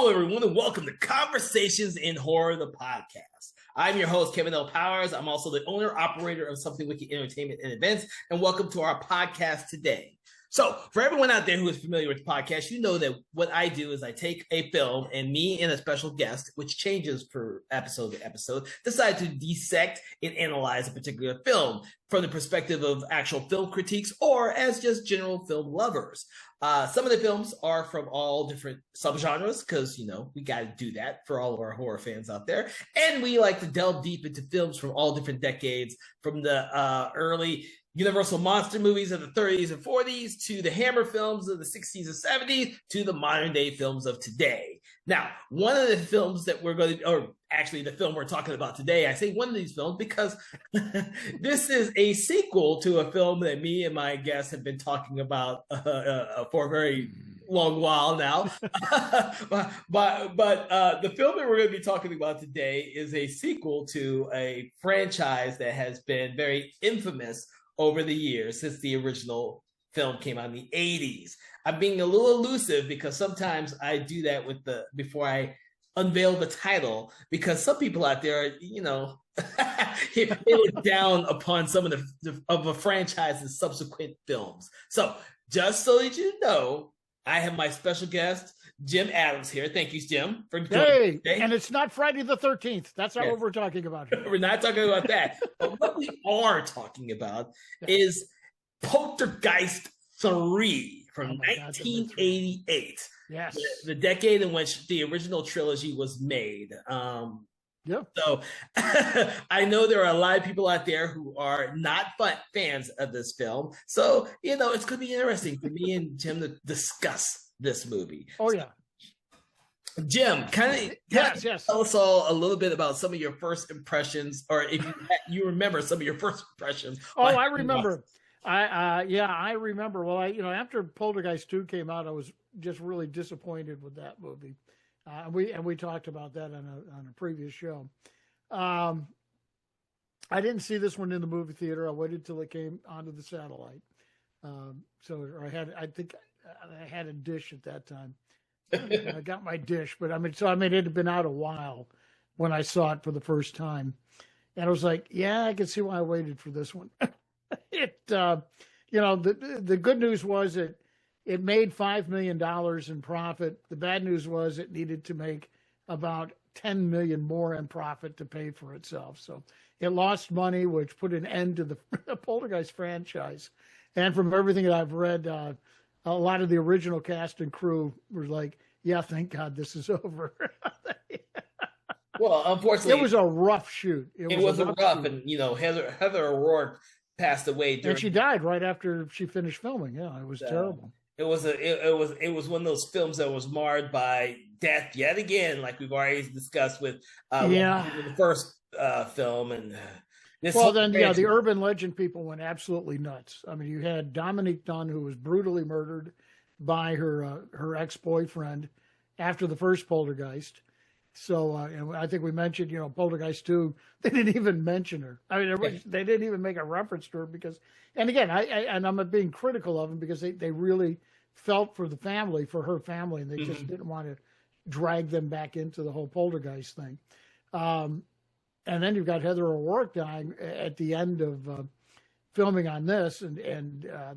Hello, everyone, and welcome to Conversations in Horror, the podcast. I'm your host, Kevin L. Powers. I'm also the owner-operator of Something Wiki Entertainment and Events, and welcome to our podcast today. So, for everyone out there who is familiar with the podcast, you know that what I do is I take a film and me and a special guest, which changes per episode to episode, decide to dissect and analyze a particular film from the perspective of actual film critiques or as just general film lovers. Some of the films are from all different subgenres because, you know, we got to do that for all of our horror fans out there. And we like to delve deep into films from all different decades, from the early Universal monster movies of the 30s and 40s to the Hammer films of the 60s and 70s to the modern day films of today. Now, one of the films that we're going to, or actually the film we're talking about today, I say one of these films because this is a sequel to a film that me and my guests have been talking about for a very long while now. but the film that we're going to be talking about today is a sequel to a franchise that has been very infamous over the years since the original film came out in the 80s. I'm being a little elusive because sometimes I do that before I unveil the title, because some people out there, you know, they look down upon some of a franchise's subsequent films. So just so that you know, I have my special guest, Jim Adams, here. Thank you, Jim, for joining today. And it's not Friday the 13th. That's not what we're talking about here. We're not talking about that. But what we are talking about is Poltergeist III from 1988. Yes. The decade in which the original trilogy was made. So I know there are a lot of people out there who are not fans of this film. So, you know, it's going to be interesting for me and Jim to discuss this movie. Oh, yeah. Jim, yes. Tell us all a little bit about some of your first impressions, or if you remember some of your first impressions. Oh, I remember. I remember. Well, after Poltergeist 2 came out, I was just really disappointed with that movie. We talked about that on a previous show. I didn't see this one in the movie theater. I waited till it came onto the satellite. I think I had a dish at that time. I got my dish, but it had been out a while when I saw it for the first time, and I was like, yeah, I can see why I waited for this one. The good news was it made $5 million in profit. The bad news was it needed to make about $10 million more in profit to pay for itself. So it lost money, which put an end to the Poltergeist franchise. And from everything that I've read, a lot of the original cast and crew were like, yeah, thank God this is over. Well, unfortunately, it was a rough shoot. It was a rough, and Heather O'Rourke passed away, and she died right after she finished filming. Yeah, it was terrible. It was one of those films that was marred by death yet again, like we've already discussed with the first film. And the urban legend people went absolutely nuts. I mean, you had Dominique Dunne, who was brutally murdered by her ex-boyfriend after the first Poltergeist. So and I think we mentioned, Poltergeist 2, they didn't even mention her. I mean, they didn't even make a reference to her because, and again, I'm being critical of them because they really felt for her family, and they just didn't want to drag them back into the whole Poltergeist thing. And then you've got Heather O'Rourke dying at the end of filming on this, and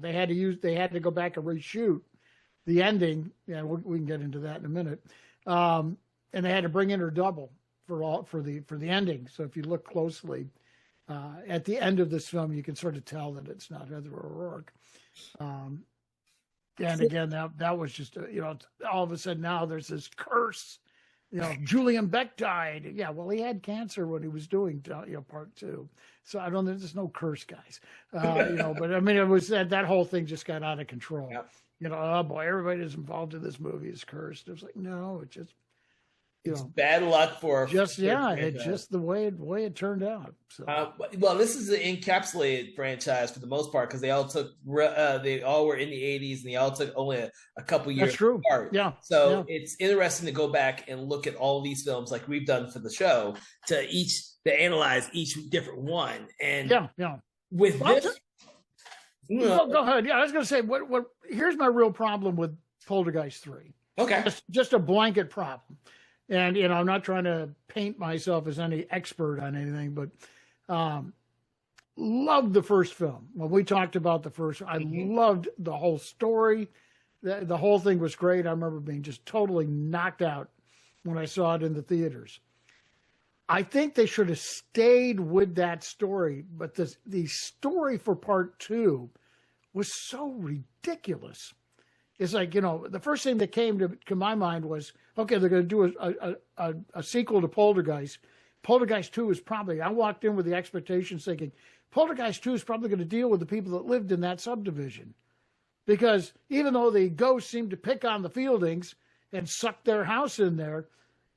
they had to go back and reshoot the ending. Yeah, we can get into that in a minute. And they had to bring in her double for the ending. So if you look closely at the end of this film, you can sort of tell that it's not Heather O'Rourke. And again, that was just all of a sudden now there's this curse. Julian Beck died. Yeah, well, he had cancer when he was doing part 2. So I don't think there's no curse, guys. But I mean, it was that whole thing just got out of control. Yep. Oh boy, everybody that's involved in this movie is cursed. It was like, no, it just. It's bad luck for just the way it turned out. So. Well, this is an encapsulated franchise for the most part because they all were in the 80s and they all took only a couple years. That's true. Apart. Yeah. So it's interesting to go back and look at all these films like we've done for the show to analyze each different one. And with this, go ahead. Yeah, I was going to say what. Here's my real problem with Poltergeist 3. Okay. Just a blanket problem. And, I'm not trying to paint myself as any expert on anything, but loved the first film. When we talked about the first, I loved the whole story. The whole thing was great. I remember being just totally knocked out when I saw it in the theaters. I think they should have stayed with that story, but the story for part 2 was so ridiculous. It's like, the first thing that came to my mind was, okay, they're going to do a sequel to Poltergeist. Poltergeist 2 is probably, I walked in with the expectations thinking, Poltergeist 2 is probably going to deal with the people that lived in that subdivision. Because even though the ghosts seemed to pick on the Fieldings and suck their house in there,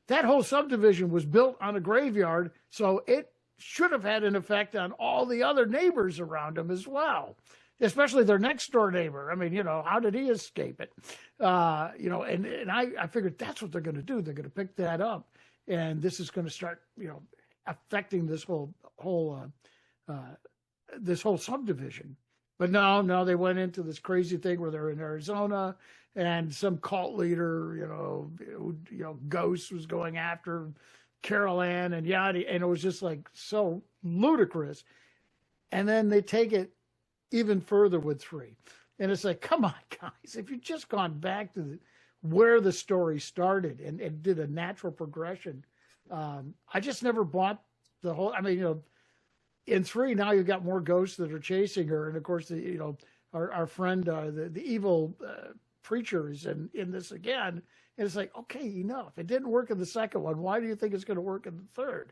that whole subdivision was built on a graveyard, so it should have had an effect on all the other neighbors around them as well, especially their next door neighbor. I mean, how did he escape it? And I figured that's what they're going to do. They're going to pick that up, and this is going to start, affecting this whole subdivision. But no, they went into this crazy thing where they're in Arizona, and some cult leader, Ghost was going after Carol Ann and yada, and it was just like so ludicrous. And then they take it even further with 3, and it's like, come on, guys, if you'd just gone back to where the story started and did a natural progression. I just never bought the whole. I mean, in 3 now you've got more ghosts that are chasing her, and of course our friend the evil preacher is in this again, and it's like, okay, enough. It didn't work in the second one. Why do you think it's going to work in the third?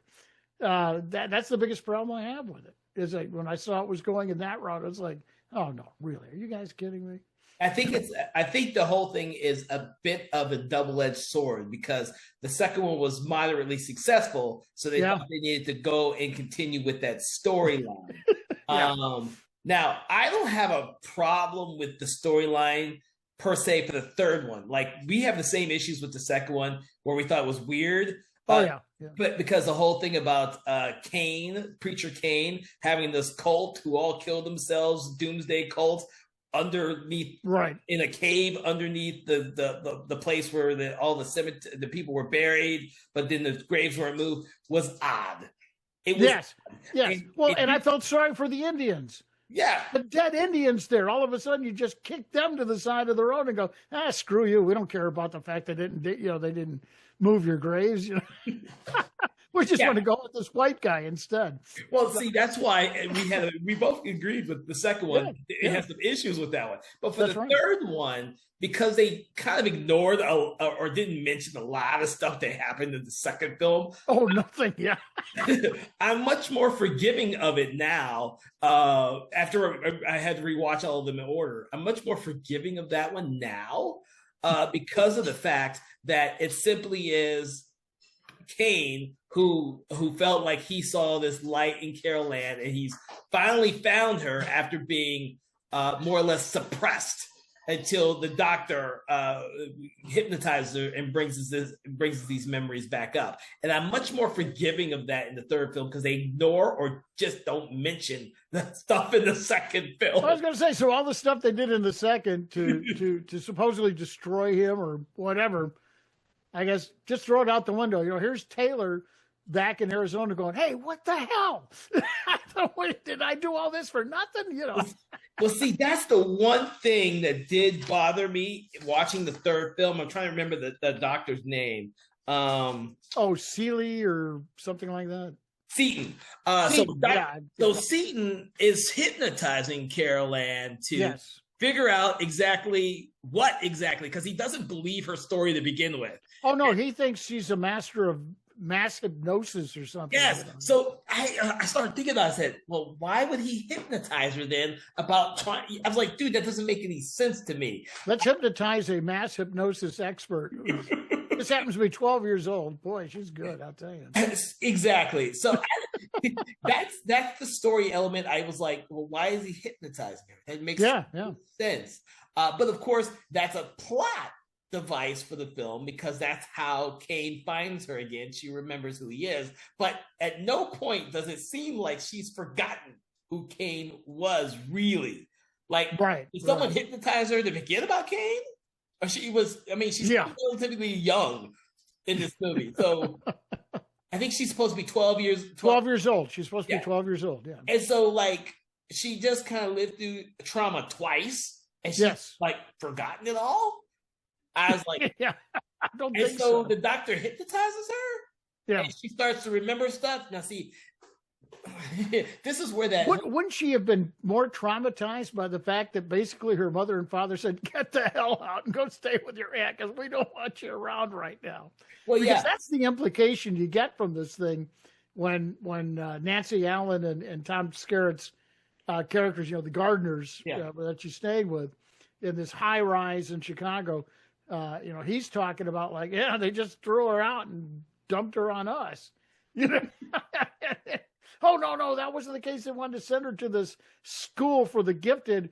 That's the biggest problem I have with it. Is like when I saw it was going in that route, I was like, oh no, really? Are you guys kidding me? I think the whole thing is a bit of a double-edged sword, because the second one was moderately successful, so they thought they needed to go and continue with that storyline. Now, I don't have a problem with the storyline per se for the third one. Like, we have the same issues with the second one where we thought it was weird. But because the whole thing about Preacher Cain, having this cult who all killed themselves, doomsday cult, underneath, in a cave underneath the place where all the people were buried, but then the graves weren't moved, was odd. It was odd. And I felt sorry for the Indians. Yeah, the dead Indians there. All of a sudden, you just kick them to the side of the road and go, screw you. We don't care about the fact that they didn't move your graves. We just want to go with this white guy instead. Well, see, that's why we both agreed with the second one. It has some issues with that one. But for the third one, because they kind of ignored or didn't mention a lot of stuff that happened in the second film. Oh, nothing. Yeah. I'm much more forgiving of it now. After I had to rewatch all of them in order, I'm much more forgiving of that one now because of the fact that it simply is Cain who felt like he saw this light in Carol Ann, and he's finally found her after being more or less suppressed until the doctor hypnotizes her and brings these memories back up. And I'm much more forgiving of that in the third film because they ignore or just don't mention the stuff in the second film. I was going to say, so all the stuff they did in the second to supposedly destroy him or whatever, I guess just throw it out the window. Here's Taylor back in Arizona going, hey, what the hell? Did I do all this for nothing? Well, see, that's the one thing that did bother me watching the third film. I'm trying to remember the doctor's name. Seeley or something like that. Seaton. So Seaton is hypnotizing Carol Ann to figure out what exactly, because he doesn't believe her story to begin with. Oh, no, he thinks she's a master of mass hypnosis or something. Yes. So I started thinking about it. I said, well, why would he hypnotize her then about trying? I was like, dude, that doesn't make any sense to me. Let's hypnotize a mass hypnosis expert. This happens to be 12 years old. Boy, she's good, I'll tell you. Exactly. So that's the story element. I was like, well, why is he hypnotizing her? It makes sense. But of course, that's a plot device for the film because that's how Cain finds her again. She remembers who he is, but at no point does it seem like she's forgotten who Cain was really. Like, did someone hypnotize her to forget about Cain? She was. I mean, she's Yeah. relatively young in this movie, so I think she's supposed to be 12 years. 12 years old. She's supposed to be Yeah. 12 years old. Yeah. And so, like, she just kind of lived through trauma twice, and she's Yes. like forgotten it all. I was like, Yeah. I don't and think so so. the doctor hypnotizes her, Yeah. and she starts to remember stuff. Now, see, this is where that Wouldn't she have been more traumatized by the fact that basically her mother and father said, "Get the hell out and go stay with your aunt because we don't want you around right now"? well, Because yeah, that's the implication you get from this thing when Nancy Allen and Tom Skerritt's characters, the gardeners yeah. that she stayed with in this high rise in Chicago, he's talking about like, yeah, they just threw her out and dumped her on us. You know? Oh, no, that wasn't the case. They wanted to send her to this school for the gifted,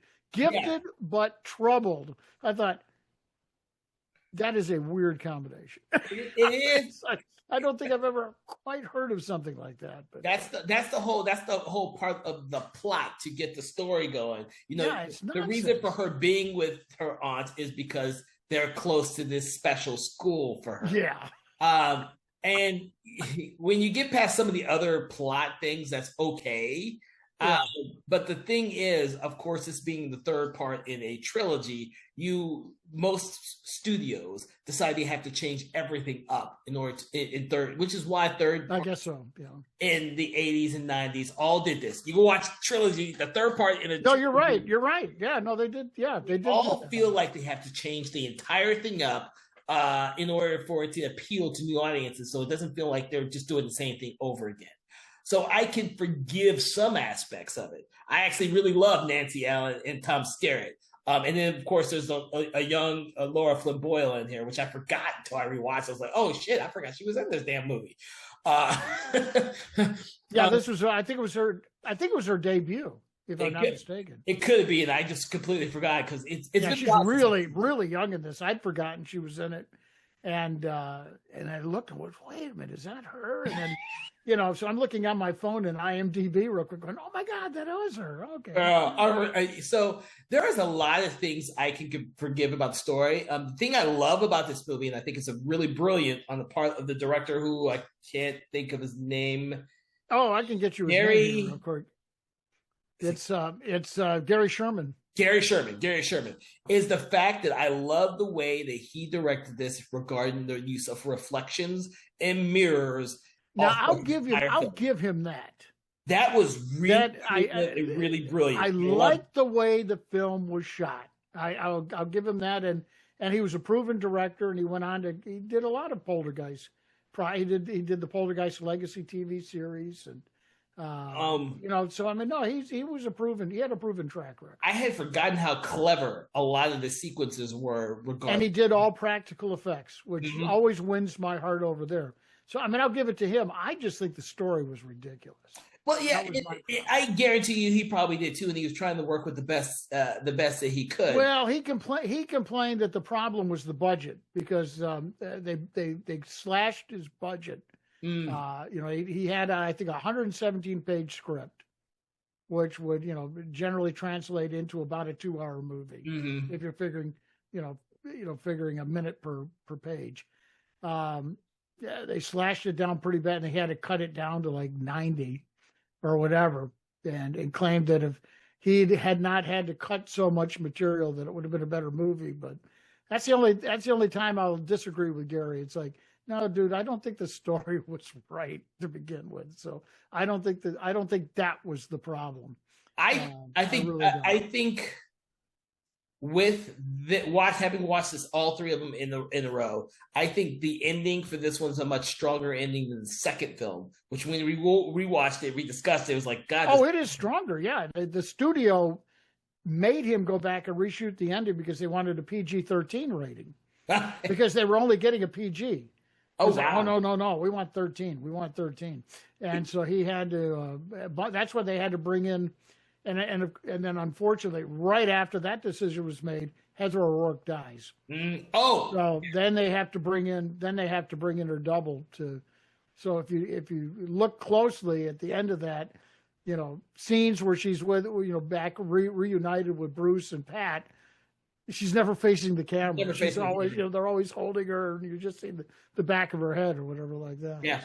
but troubled. I thought, that is a weird combination. It is. I don't think I've ever quite heard of something like that. But that's the whole part of the plot to get the story going. The reason for her being with her aunt is because they're close to this special school for her. Yeah. And when you get past some of the other plot things, that's okay. Yeah. But the thing is, of course, this being the third part in a trilogy, most studios decide they have to change everything up in order to, in third, which is why third. I guess so. Yeah. In the 80s and 90s, all did this. You go watch trilogy, the third part in a. No, you're right. You're right. Yeah, no, they did. Yeah, they did. All feel like they have to change the entire thing up in order for it to appeal to new audiences, so it doesn't feel like they're just doing the same thing over again. So I can forgive some aspects of it. I actually really love Nancy Allen and Tom Skerritt. And then, of course, there's a young Laura Flynn Boyle in here, which I forgot until I rewatched. I was like, oh, shit, I forgot she was in this damn movie. Yeah, this was, I think it was her debut, if I'm not mistaken. It could be, and I just completely forgot because it's she's really, really young in this. I'd forgotten she was in it. And I looked and went, wait a minute, is that her? And then, so I'm looking on my phone and IMDb real quick going, oh my God, that was her. Okay. So there is a lot of things I can forgive about the story. The thing I love about this movie, and I think it's a really brilliant on the part of the director who I can't think of his name. Oh, I can get you his name real quick. It's Gary Sherman. Gary Sherman is the fact that I love the way that he directed this regarding the use of reflections and mirrors. Now I'll give him that. That was really brilliant. I liked the way the film was shot. I'll give him that, and he was a proven director, and he did a lot of Poltergeist. He did the Poltergeist Legacy TV series, and so I mean, no, he had a proven track record. I had forgotten how clever a lot of the sequences were regarding. And he did all practical effects, which always wins my heart over there. So I mean, I'll give it to him. I just think the story was ridiculous. Well, yeah, I guarantee you he probably did too, and he was trying to work with the best that he could. Well, he complained that the problem was the budget because they slashed his budget. He had I think 117-page script, which would generally translate into about a 2-hour movie if you're figuring figuring a minute per page. They slashed it down pretty bad, and they had to cut it down to like 90 or whatever, and claimed that if he had not had to cut so much material, that it would have been a better movie. But that's the only time I'll disagree with Gary. It's like, no, dude, I don't think the story was right to begin with. So I don't think that was the problem. I think with having watched this, all three of them in a row, I think the ending for this one's a much stronger ending than the second film. Which when we rewatched it, we discussed it. It was like, God. Oh, it is stronger. Yeah, the studio made him go back and reshoot the ending because they wanted a PG-13 rating because they were only getting a PG. Oh, wow. Like, oh, no, we want 13. We want 13. And so he had to, but that's what they had to bring in. And then unfortunately, right after that decision was made, Heather O'Rourke dies. So then they have to bring in her double to. So if you look closely at the end of that, scenes where she's with, back reunited with Bruce and Pat, She's never facing the camera. Never She's facing the always, camera. they're always holding her, and you just see the back of her head or whatever like that. Yeah.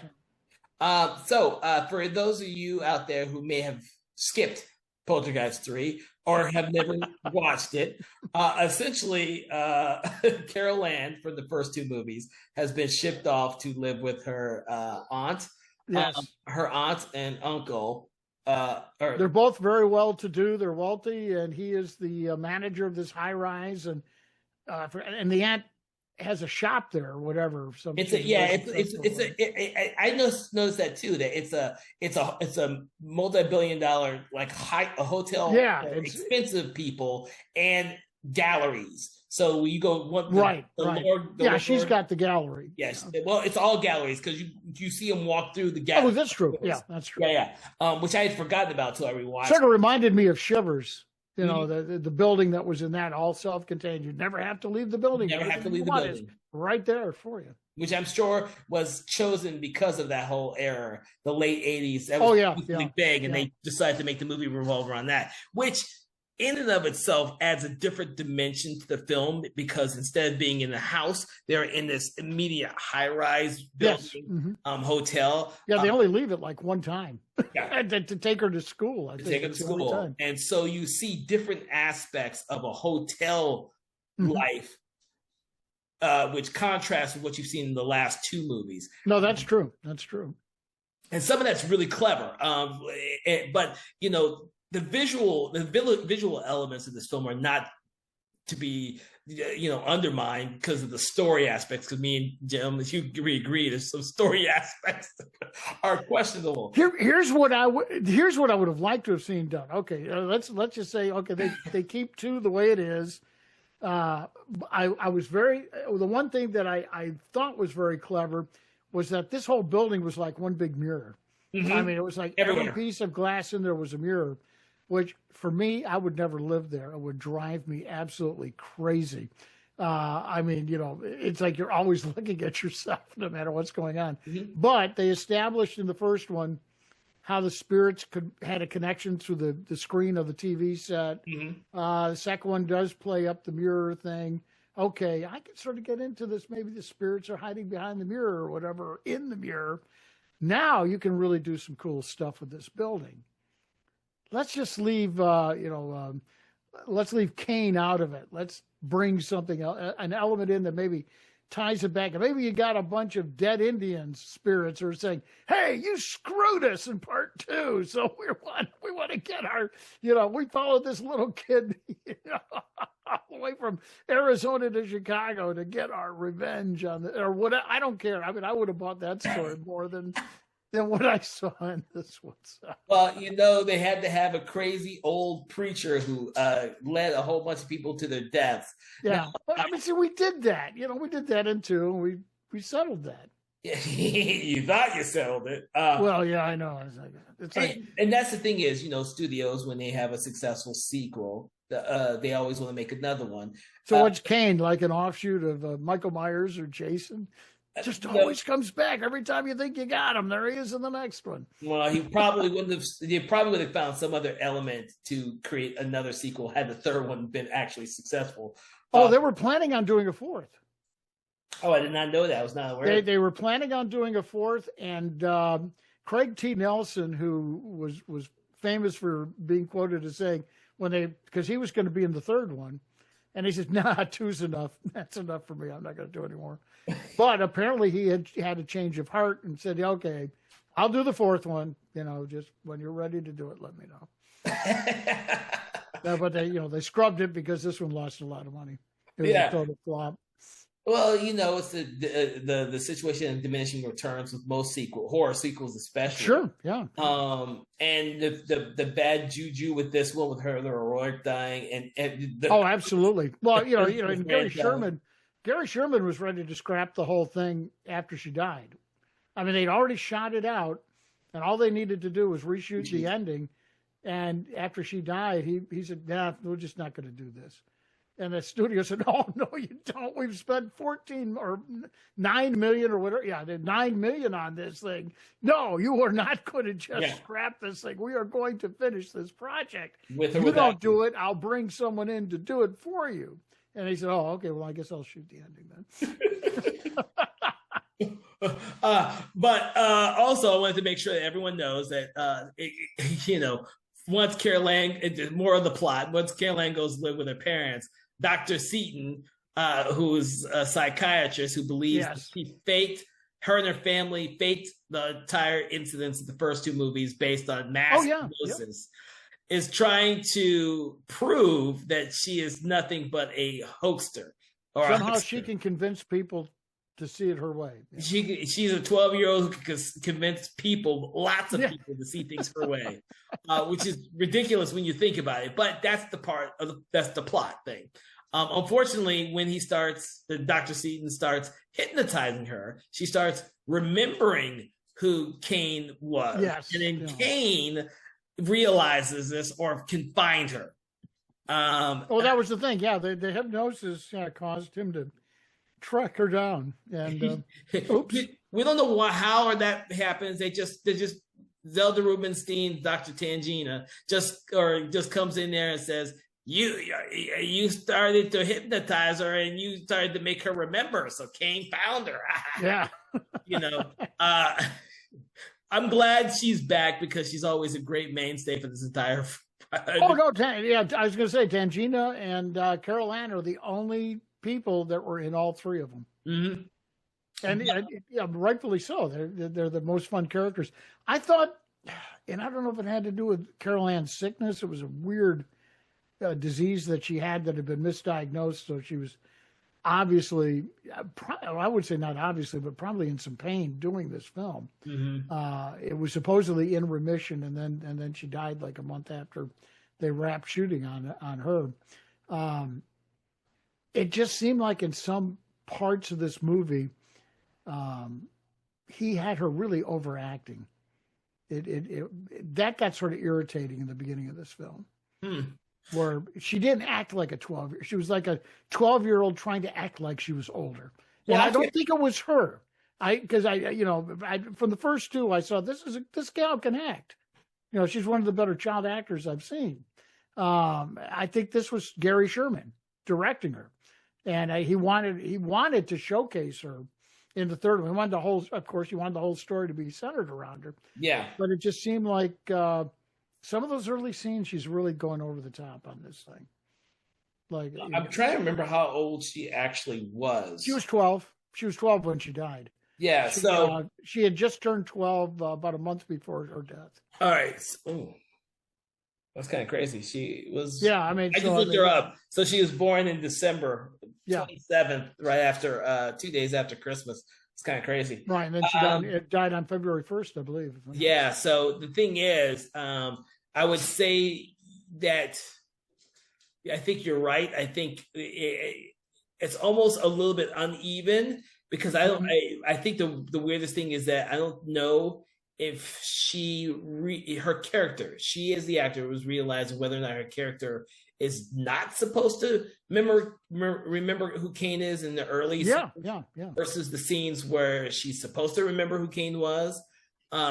For those of you out there who may have skipped Poltergeist 3 or have never watched it, essentially, Carol Ann from the first two movies has been shipped off to live with her aunt. Yes. Her aunt and uncle. They're both very well to do. They're wealthy, and he is the manager of this high rise, and the aunt has a shop there or whatever. I noticed that too. That it's a multi-billion-dollar a hotel. Yeah, expensive people and galleries. So you go right. She's got the gallery. Yes, well, it's all galleries because you see them walk through the gallery. Oh, that's true. Yeah, that's true. Yeah. Which I had forgotten about till I rewatched. Sort of reminded me of Shivers. You know, the building that was in that, all self-contained. You'd never have to leave the building. Never have to leave the building. Right there for you. Which I'm sure was chosen because of that whole era, the late 80s. That was really big, and they decided to make the movie revolve around that, which in and of itself adds a different dimension to the film because instead of being in the house, they're in this immediate high-rise building, hotel. Yeah, they only leave it like one time to take her to school. Take her to school. And so you see different aspects of a hotel life, which contrasts with what you've seen in the last two movies. No, that's true. That's true. And some of that's really clever. But, you know, the visual elements of this film are not to be, undermined because of the story aspects. Because me and Jim, as you agree, there's some story aspects that are questionable. Here's what I would have liked to have seen done. Okay, let's just say they keep two the way it is. The one thing that I thought was very clever was that this whole building was like one big mirror. Mm-hmm. I mean, it was like every piece of glass in there was a mirror. Which, for me, I would never live there. It would drive me absolutely crazy. It's like you're always looking at yourself no matter what's going on. Mm-hmm. But they established in the first one how the spirits had a connection to the screen of the TV set. Mm-hmm. The second one does play up the mirror thing. Okay, I can sort of get into this. Maybe the spirits are hiding behind the mirror or whatever, or in the mirror. Now you can really do some cool stuff with this building. Let's just leave, let's leave Kane out of it. Let's bring something else, an element in that maybe ties it back. And maybe you got a bunch of dead Indian spirits who are saying, "Hey, you screwed us in part 2, so we want to get our, we followed this little kid all the way from Arizona to Chicago to get our revenge on or what? I don't care. I mean, I would have bought that story more than what I saw in this one. So. Well, they had to have a crazy old preacher who led a whole bunch of people to their deaths. Yeah. We did that. We did that in 2, and we settled that. You thought you settled it. Well, yeah, I know. And that's the thing is, studios, when they have a successful sequel, they always want to make another one. So what's Kane, like an offshoot of Michael Myers or Jason? Just always comes back every time you think you got him. There he is in the next one. Well, he probably would have found some other element to create another sequel had the third one been actually successful. They were planning on doing a fourth. Oh, I did not know that. I was not aware. They were planning on doing a fourth, and Craig T. Nelson, who was famous for being quoted as saying because he was going to be in the third one. And he said, "Nah, 2's enough. That's enough for me. I'm not going to do it anymore." But apparently he had a change of heart and said, "Okay, I'll do the fourth one. Just when you're ready to do it, let me know." But they scrubbed it because this one lost a lot of money. It was a total flop. Well, it's the situation of diminishing returns with most horror sequels, especially. Sure, yeah. And the bad juju with this one, with her heroic dying, absolutely. Well, and Gary Sherman was ready to scrap the whole thing after she died. I mean, they'd already shot it out, and all they needed to do was reshoot the ending. And after she died, he said, "Nah, we're just not going to do this." And the studio said, "Oh, no, you don't. We've spent 14 or 9 million or whatever. Yeah, $9 million on this thing. No, you are not going to just scrap this thing. We are going to finish this project. If you don't do it, I'll bring someone in to do it for you." And he said, "Oh, okay. Well, I guess I'll shoot the ending then." But also, I wanted to make sure that everyone knows that once Carol Ann, more of the plot. Once Carol Ann goes live with her parents, Dr. Seaton, who's a psychiatrist who believes that she faked, her and her family faked the entire incidents of the first two movies based on mass hypnosis, is trying to prove that she is nothing but a hoaxer. Or somehow she can convince people to see it her way. Yeah. She's a 12-year-old who can convince people, lots of people, to see things her way, which is ridiculous when you think about it. But that's the part of that's the plot thing. Unfortunately, when Dr. Seaton starts hypnotizing her, she starts remembering who Kane was. Yes. And then Kane realizes this or can find her. That was the thing. Yeah, the hypnosis caused him to track her down. And oops. We don't know how or that happens. They just Zelda Rubinstein, Dr. Tangina, just comes in there and says, You started to hypnotize her and you started to make her remember. So Kane found her. Yeah. I'm glad she's back because she's always a great mainstay for this entire. Oh no! I was going to say Tangina and Carol Ann are the only people that were in all three of them, and rightfully so. They're the most fun characters. I thought, and I don't know if it had to do with Carol Ann's sickness. It was a weird disease that she had that had been misdiagnosed, so she was obviously, I would say not obviously, but probably in some pain doing this film. It was supposedly in remission, and then she died like a month after they wrapped shooting on her. It just seemed like in some parts of this movie, he had her really overacting. That got sort of irritating in the beginning of this film. Where she didn't act like a 12. She was like a 12-year-old trying to act like she was older. And I don't think it was her. Because from the first two, I saw this gal can act. She's one of the better child actors I've seen. I think this was Gary Sherman directing her, and he wanted to showcase her in the third one. He wanted the whole story to be centered around her. Yeah, but it just seemed like. Some of those early scenes, she's really going over the top on this thing. Like I'm trying to remember how old she actually was. She was 12. She was 12 when she died. Yeah, she had just turned 12 about a month before her death. All right. That's kind of crazy. She was. Yeah, I just looked her up. So she was born in December 27th, right after 2 days after Christmas. It's kind of crazy. Right, and then she died on February 1st, I believe. Yeah, so the thing is, I would say that I think you're right. I think it's almost a little bit uneven because I think the weirdest thing is that I don't know if her character, she as the actor, was realizing whether or not her character is not supposed to remember who Kane is in the early versus the scenes where she's supposed to remember who Kane was,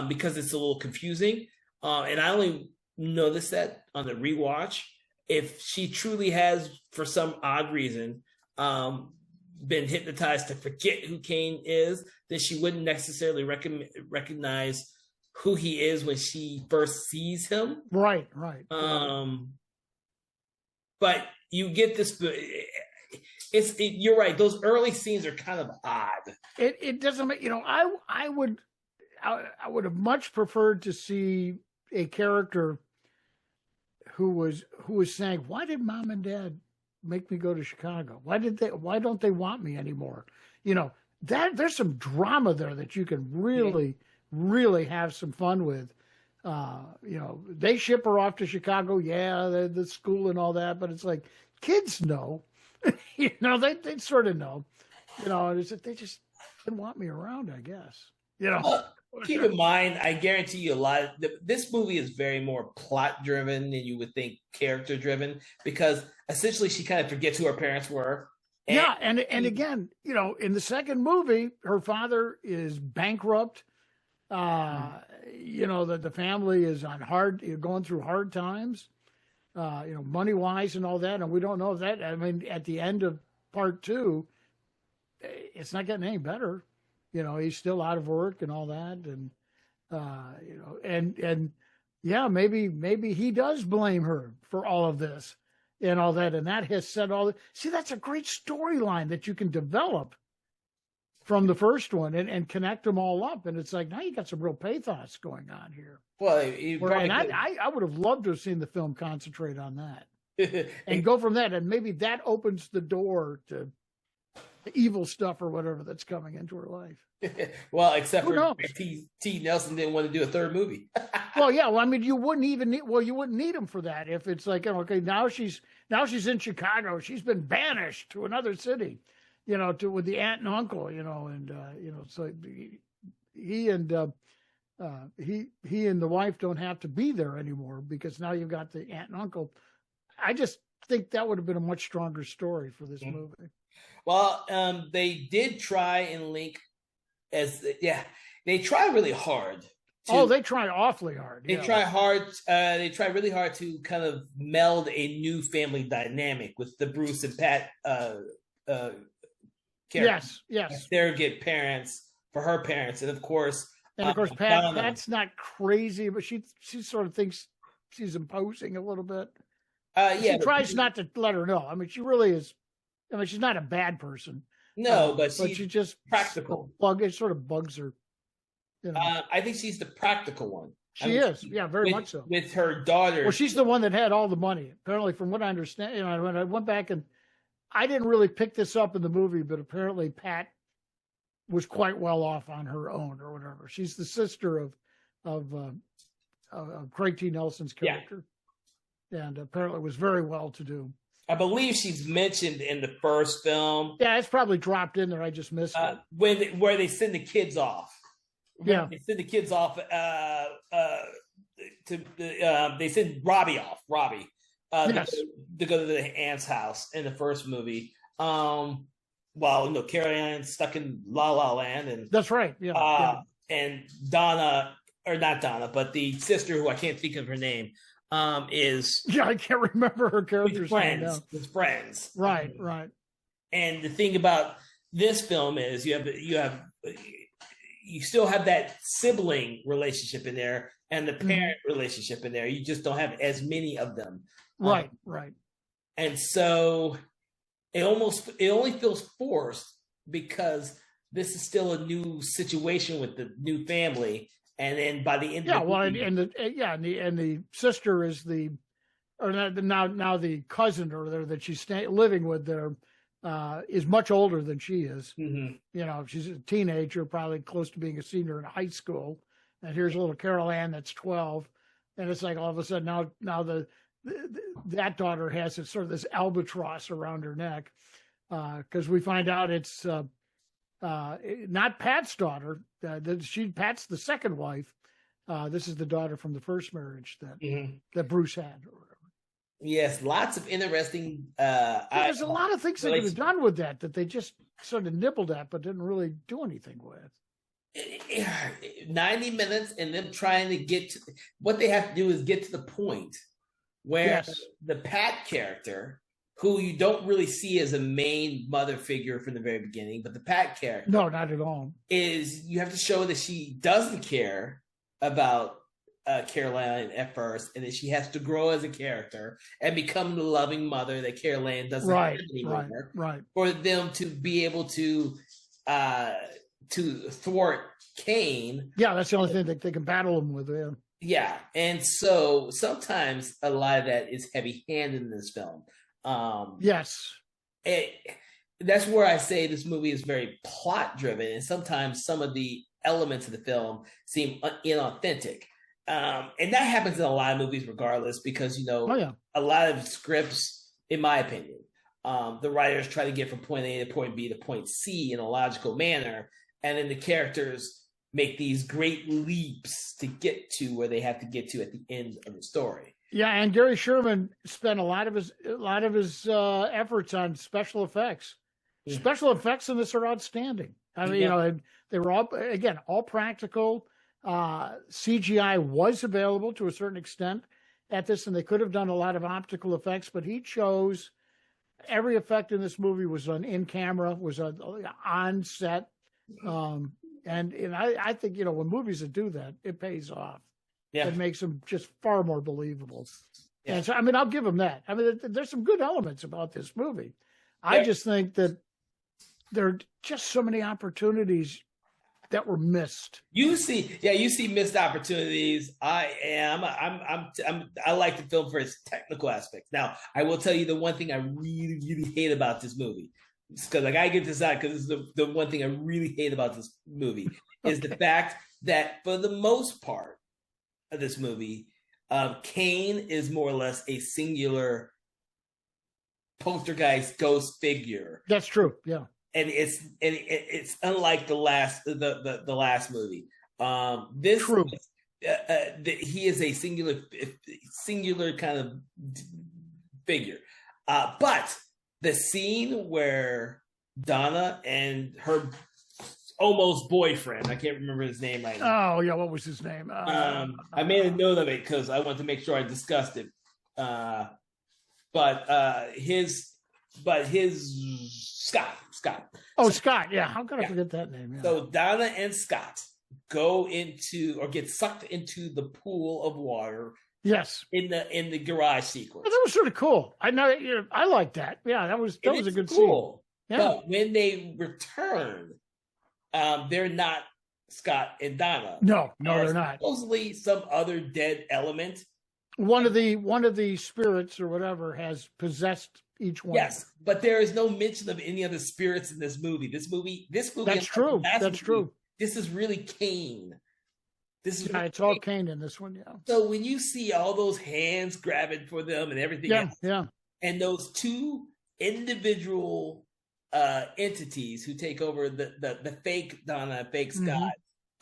because it's a little confusing. And I only noticed that on the rewatch. If she truly has, for some odd reason, been hypnotized to forget who Kane is, then she wouldn't necessarily recognize who he is when she first sees him. Right. But you get this. You're right. Those early scenes are kind of odd. It doesn't make I would have much preferred to see a character who was saying, "Why did Mom and Dad make me go to Chicago? Why don't they want me anymore?" That there's some drama there that you can really have some fun with. They ship her off to Chicago, the school and all that, but it's like kids know, they sort of know, they just didn't want me around, I guess. Keep in mind, I guarantee you this movie is very more plot driven than you would think character driven, because essentially she kind of forgets who her parents were. And again, in the second movie, her father is bankrupt. The family is going through hard times. money wise and all that. And we don't know if that. I mean, at the end of part 2, it's not getting any better. He's still out of work and all that, and and yeah, maybe he does blame her for all of this and all that, and that has said all. See, that's a great storyline that you can develop from the first one and connect them all up, and it's like now you got some real pathos going on here. Well, and I would have loved to have seen the film concentrate on that and go from that, and maybe that opens the door to the evil stuff or whatever that's coming into her life. Well, except for T. Nelson didn't want to do a third movie. Well, yeah. Well, I mean, you wouldn't need him for that if it's like, okay, now she's in Chicago. She's been banished to another city, with the aunt and uncle, and so he and the wife don't have to be there anymore because now you've got the aunt and uncle. I just think that would have been a much stronger story for this movie. Well, they did try and link they try really hard. They try awfully hard. They try hard. They try really hard to kind of meld a new family dynamic with the Bruce and Pat characters. Yes. Surrogate parents for her parents, and of course, Pat's not crazy, but she sort of thinks she's imposing a little bit. She tries not to let her know. I mean, she really is. I mean, she's not a bad person. No, but she's just practical. It sort of bugs her. I think she's the practical one. She is, very much so. With her daughter. Well, she's the one that had all the money. Apparently, from what I understand, when I went back and I didn't really pick this up in the movie, but apparently Pat was quite well off on her own or whatever. She's the sister of Craig T. Nelson's character, and apparently was very well to do. I believe she's mentioned in the first film. Yeah, it's probably dropped in there. I just missed it. Where they send the kids off. Yeah, they send the kids off. They send Robbie off. To go to the aunt's house in the first movie. Carol Ann's stuck in La La Land, and that's right. Yeah. And Donna, or not Donna, but the sister who I can't think of her name. Is I can't remember her character's name now. With friends, right. And the thing about this film is you still have that sibling relationship in there and the parent relationship in there. You just don't have as many of them, right. And so it only feels forced because this is still a new situation with the new family. And then by the end, and the sister is now the cousin or that she's living with there is much older than she is. Mm-hmm. She's a teenager, probably close to being a senior in high school. And here's a little Carol Ann that's 12, and it's like all of a sudden now that daughter has sort of this albatross around her neck because we find out it's. Not Pat's daughter. Pat's the second wife. This is the daughter from the first marriage that Bruce had, or whatever. Yes, lots of interesting. There's a lot of things they could have done with that they just sort of nibbled at, but didn't really do anything with. 90 minutes, and them trying to get to what they have to do is get to the point where the Pat character, who you don't really see as a main mother figure from the very beginning, but the Pat character. No, not at all. Is you have to show that she doesn't care about Caroline at first, and that she has to grow as a character and become the loving mother that Caroline doesn't have anymore. Right. For them to be able to thwart Kane. Yeah, that's the only thing they can battle him with. Yeah, and so sometimes a lot of that is heavy-handed in this film. Yes, that's where I say this movie is very plot driven, and sometimes some of the elements of the film seem inauthentic, and that happens in a lot of movies regardless, because a lot of scripts, in my opinion, the writers try to get from point A to point B to point C in a logical manner, and then the characters make these great leaps to get to where they have to get to at the end of the story. Yeah, and Gary Sherman spent a lot of his efforts on special effects. Yeah. Special effects in this are outstanding. I mean, they were all practical. CGI was available to a certain extent, at this, and they could have done a lot of optical effects, but he chose every effect in this movie was in camera, was on set. And I think, when movies that do that, it pays off. Yeah. It makes them just far more believable. Yeah. And so, I'll give them that. There's some good elements about this movie. I just think that there are just so many opportunities that were missed. You see missed opportunities. I like the film for its technical aspects. Now, I will tell you the one thing I really, really hate about this movie, because I gotta get this out, because this is the one thing I really hate about this movie is the fact that for the most part of this movie, Kane is more or less a singular poltergeist ghost figure. That's true. Yeah. And it's unlike the last movie. This True. He is a singular kind of figure. But the scene where Donna and her almost boyfriend, I can't remember his name right now. Oh yeah, what was his name? I made a note of it because I wanted to make sure I discussed it. But his Scott. Oh, Scott. Yeah. How could I forget that name? Yeah. So Donna and Scott go into or get sucked into the pool of water. Yes. In the garage sequence. Well, that was sort of cool. I know. I like that. Yeah, that was a good scene. Yeah. But when they return, they're not Scott and Donna. No, they're not. Supposedly some other dead element. One of the spirits or whatever has possessed each one. Yes, but there is no mention of any other spirits in this movie. This movie. That's true. True. This is really Kane. It's all Kane in this one. Yeah. So when you see all those hands grabbing for them and everything, and those two individual entities who take over the fake Donna, fake Scott.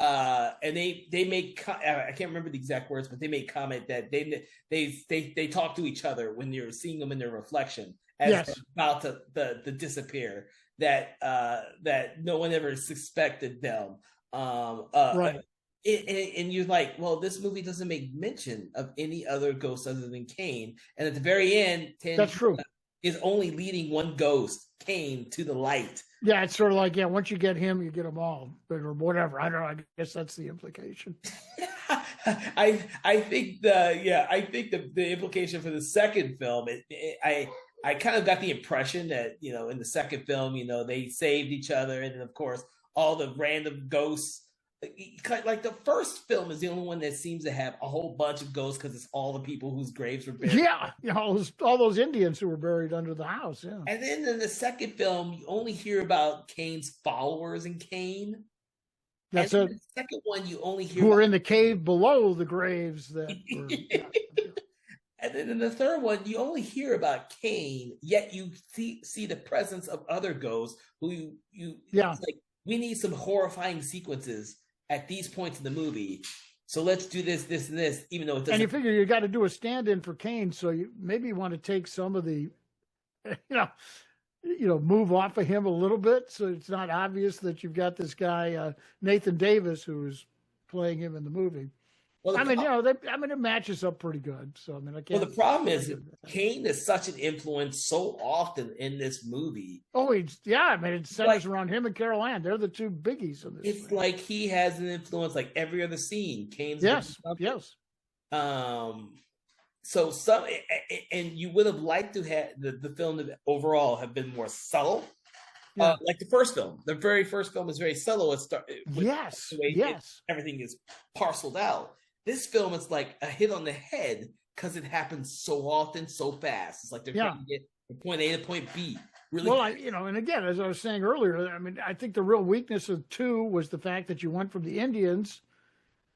And they make I can't remember the exact words, but they make comment that they talk to each other when you're seeing them in their reflection as they're about to disappear. That no one ever suspected them. Right. And you're like, well, this movie doesn't make mention of any other ghosts other than Kane. And at the very end, that's true. Is only leading one ghost, Kane, to the light. Yeah, it's sort of like, once you get him, you get them all, or whatever. I don't know. I guess that's the implication. I think the implication for the second film, I kind of got the impression that, in the second film, they saved each other, and then of course all the random ghosts. Like the first film is the only one that seems to have a whole bunch of ghosts because it's all the people whose graves were buried. Yeah, all those Indians who were buried under the house. Yeah. And then in the second film, you only hear about Kane's followers in Kane. That's it. The second one, you only hear who are in the cave below the graves that were. And then in the third one, you only hear about Kane, yet you see the presence of other ghosts who it's like, we need some horrifying sequences at these points in the movie. So let's do this, and this, even though it doesn't. And you figure you got to do a stand-in for Kane, so you maybe want to take some of the, move off of him a little bit, so it's not obvious that you've got this guy Nathan Davis who's playing him in the movie. Well, it matches up pretty good. So I can't. Well, the problem is Kane is such an influence so often in this movie. Oh, it centers around him and Carol Ann. They're the two biggies in this. It's movie. Like he has an influence, like every other scene. Kane's yes. So some, and you would have liked to have the film overall have been more subtle. Yeah. Like the first film, the very first film is very subtle. Everything is parceled out. This film is like a hit on the head because it happens so often, so fast. It's like they're trying to get from point A to point B. Really. Well, and again, as I was saying earlier, I think the real weakness of 2 was the fact that you went from the Indians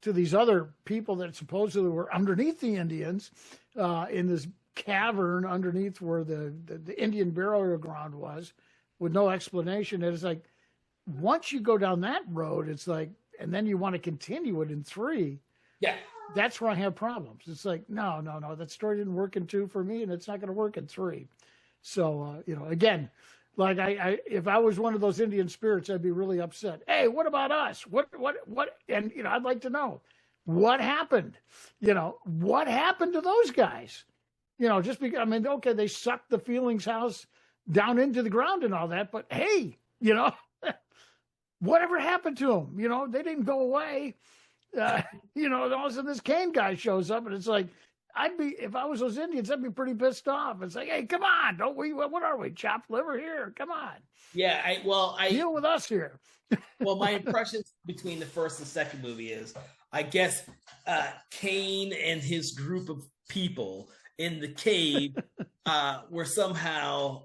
to these other people that supposedly were underneath the Indians in this cavern underneath where the Indian burial ground was, with no explanation. And it's like, once you go down that road, it's like, and then you want to continue it in 3. Yeah, that's where I have problems. It's like, no, that story didn't work in 2 for me, and it's not going to work in 3. So, again, like I if I was one of those Indian spirits, I'd be really upset. Hey, what about us? What? And I'd like to know, what happened? What happened to those guys? Just because, I mean, okay, they sucked the Feelings house down into the ground and all that, but hey, whatever happened to them? They didn't go away. All of a sudden this Kane guy shows up, and it's like, if I was those Indians, I'd be pretty pissed off. It's like, hey, come on, what are we, chopped liver here? Come on. Yeah, I deal with us here. Well, my impressions between the first and second movie is, I guess, Kane and his group of people in the cave were somehow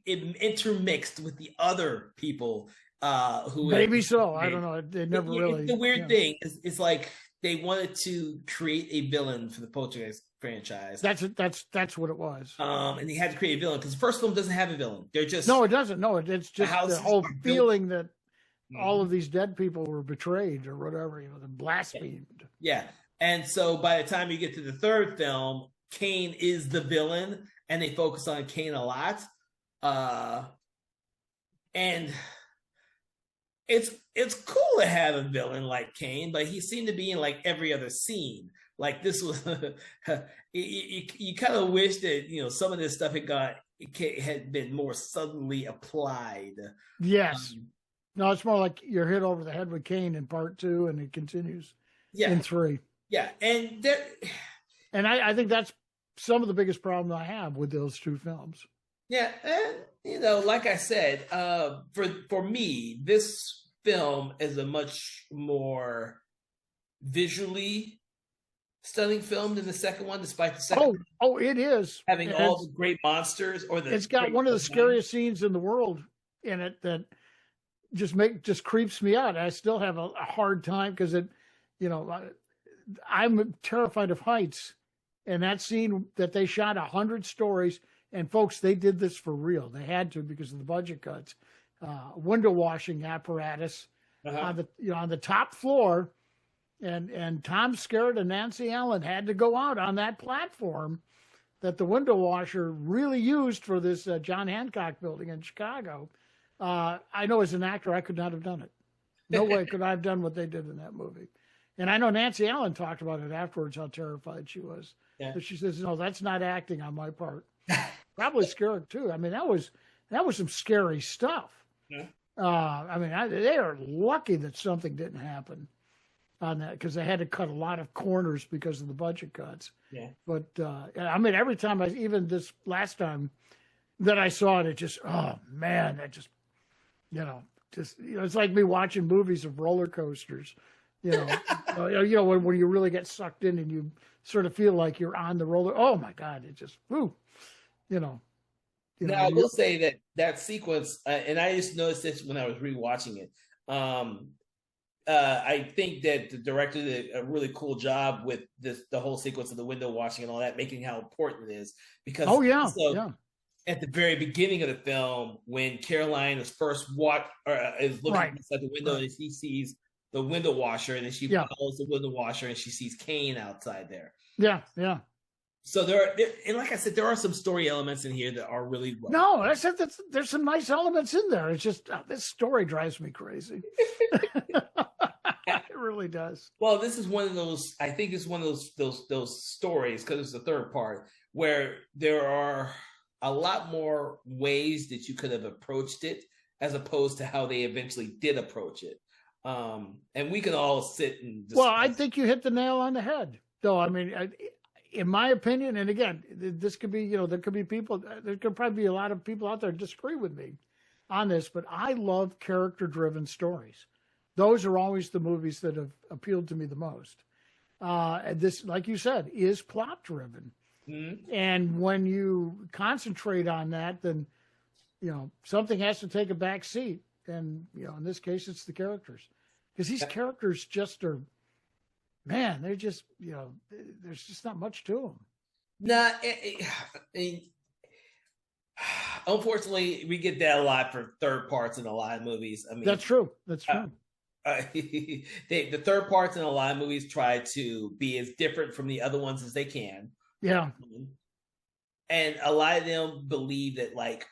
intermixed with the other people who maybe so. I don't know. They never really. The weird thing is like they wanted to create a villain for the Poltergeist franchise. That's what it was. And they had to create a villain because the first film doesn't have a villain. They're just no, it doesn't. No, it's just the whole feeling that all of these dead people were betrayed or whatever. The blasphemed. Yeah, and so by the time you get to the third film, Kane is the villain, and they focus on Kane a lot. And it's cool to have a villain like Kane, but he seemed to be in like every other scene. Like this was, you kind of wish that some of this stuff had been more subtly applied. Yes, no, it's more like you're hit over the head with Kane in part 2, and it continues in 3. Yeah, and I think that's some of the biggest problem I have with those 2 films. Yeah, and like I said, for me, this film is a much more visually stunning film than the second one, despite the second. Oh, it is having all the great monsters, or it's got one of the scariest scenes in the world in it that just creeps me out. I still have a hard time because I'm terrified of heights, and that scene that they shot 100 stories. And folks, they did this for real. They had to because of the budget cuts. Window washing apparatus on the top floor, and Tom Skerritt and Nancy Allen had to go out on that platform that the window washer really used for this John Hancock building in Chicago. I know as an actor, I could not have done it. No way could I have done what they did in that movie. And I know Nancy Allen talked about it afterwards, how terrified she was. Yeah. But she says, no, that's not acting on my part. Probably Skerritt too. I mean, that was some scary stuff. Yeah. They are lucky that something didn't happen on that, because they had to cut a lot of corners because of the budget cuts. Yeah. But every time even this last time that I saw it, it just, oh man, that just, it's like me watching movies of roller coasters. When you really get sucked in and you sort of feel like you're on the roller. Oh my God, it just, woo. Now, I will say that sequence, and I just noticed this when I was rewatching it. I think that the director did a really cool job with the whole sequence of the window washing and all that, making how important it is. Because at the very beginning of the film, when Caroline is first is looking outside the window and she sees the window washer, and then she follows the window washer and she sees Kane outside there. Yeah, yeah. So and like I said, there are some story elements in here that are really well. No, I said there's some nice elements in there. It's just this story drives me crazy. It really does. Well, this is one of those. I think it's one of those stories, because it's the third part, where there are a lot more ways that you could have approached it, as opposed to how they eventually did approach it. And we can all sit and discuss. Well, I think you hit the nail on the head, though. I mean, in my opinion, and again, this could be, there could be people, there could probably be a lot of people out there disagree with me on this, but I love character-driven stories. Those are always the movies that have appealed to me the most. And this, like you said, is plot-driven. Mm-hmm. And when you concentrate on that, then, something has to take a back seat. And, in this case, it's the characters. Because these characters just are, man, they're just, there's just not much to them. Unfortunately, we get that a lot for third parts in a lot of movies. I mean, that's true. That's true. The third parts in a lot of movies try to be as different from the other ones as they can. Yeah. And a lot of them believe that, like,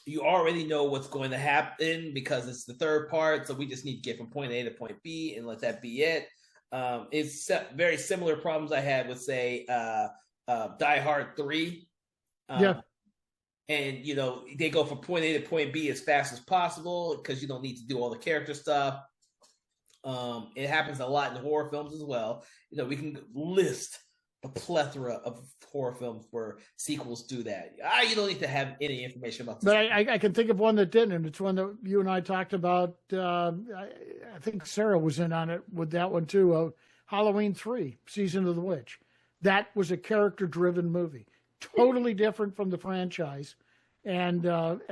you already know what's going to happen because it's the third part, so we just need to get from point A to point B and let that be it. It's very similar problems I had with, say, Die Hard 3. Yeah. And, they go from point A to point B as fast as possible because you don't need to do all the character stuff. It happens a lot in horror films as well. We can list a plethora of horror films where sequels do that. You don't need to have any information about this. But I can think of one that didn't, and it's one that you and I talked about. I think Sarah was in on it with that one too. Halloween 3, Season of the Witch. That was a character-driven movie, totally different from the franchise, and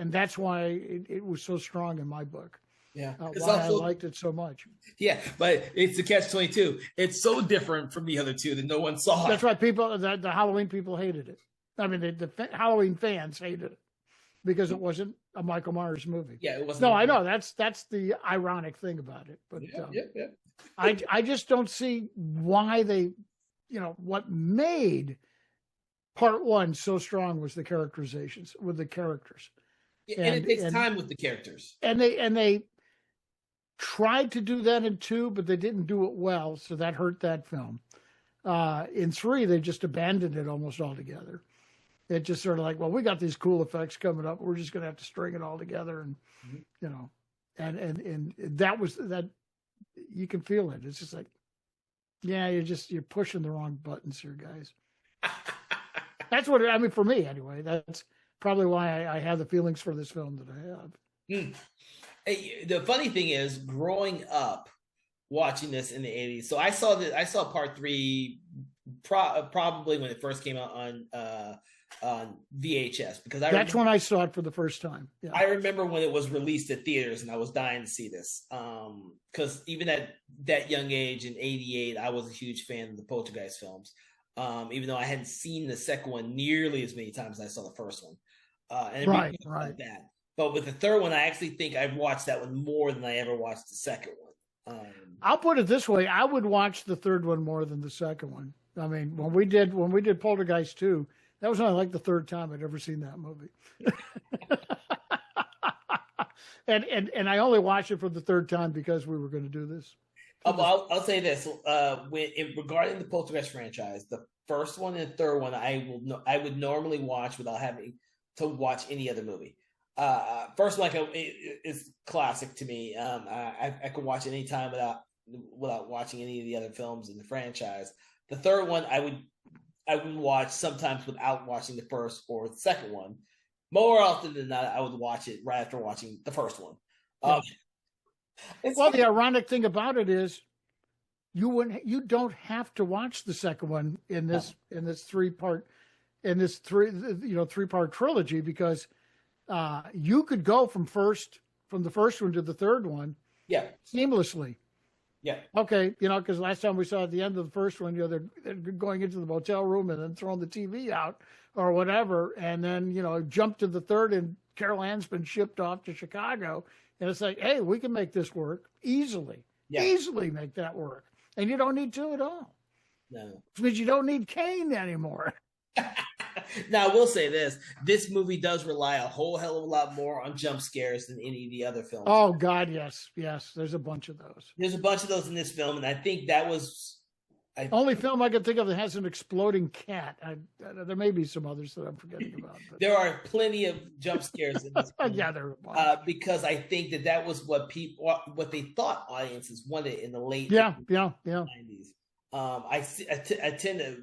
that's why it was so strong in my book. Yeah, why I liked it so much. Yeah, but it's a catch-22. It's so different from the other two that no one saw. That's why the Halloween people hated it. I mean, the Halloween fans hated it because it wasn't a Michael Myers movie. Yeah, it wasn't. No, I know that's the ironic thing about it. But yeah. I just don't see why they, what made part one so strong was the characterizations with the characters. Yeah, and it takes time with the characters. And they tried to do that in 2, but they didn't do it well, so that hurt that film. In 3, they just abandoned it almost altogether. It just sort of like, well, we got these cool effects coming up. We're just going to have to string it all together, and and that was that. You can feel it. It's just like, yeah, you're pushing the wrong buttons here, guys. That's what I mean for me, anyway. That's probably why I have the feelings for this film that I have. The funny thing is, growing up watching this in the 80s, so I saw part 3 probably when it first came out on VHS, because that's when I saw it for the first time. Yeah. I remember when it was released at theaters, and I was dying to see this because even at that young age in '88, I was a huge fan of the Poltergeist films, even though I hadn't seen the second one nearly as many times as I saw the first one. Right. That. But with the third one, I actually think I've watched that one more than I ever watched the second one. I'll put it this way: I would watch the third one more than the second one. I mean, when we did Poltergeist 2, that was only like the third time I'd ever seen that movie. and I only watched it for the third time because we were going to do this. I'll say this: regarding the Poltergeist franchise, the first one and the third one, I would normally watch without having to watch any other movie. First one is classic to me. I could watch it anytime without watching any of the other films in the franchise. The third one, I would watch sometimes without watching the first or the second one. More often than not, I would watch it right after watching the first one. The ironic thing about it is, you don't have to watch the second one in this three-part trilogy, because you could go from the first one to the third one, seamlessly. Yeah. Okay, because last time we saw at the end of the first one, they're going into the motel room and then throwing the TV out or whatever, and then jump to the third, and Carol Ann's been shipped off to Chicago, and it's like, hey, we can make this work easily. Yeah. Easily make that work, and you don't need 2 at all. No, which means you don't need Kane anymore. Now, I will say this movie does rely a whole hell of a lot more on jump scares than any of the other films. Oh, God, yes. There's a bunch of those. There's a bunch of those in this film, and I think that was... only film I can think of that has an exploding cat. There may be some others that I'm forgetting about. But... There are plenty of jump scares in this film. Yeah, there are. Because I think that was what they thought audiences wanted in the late 90s.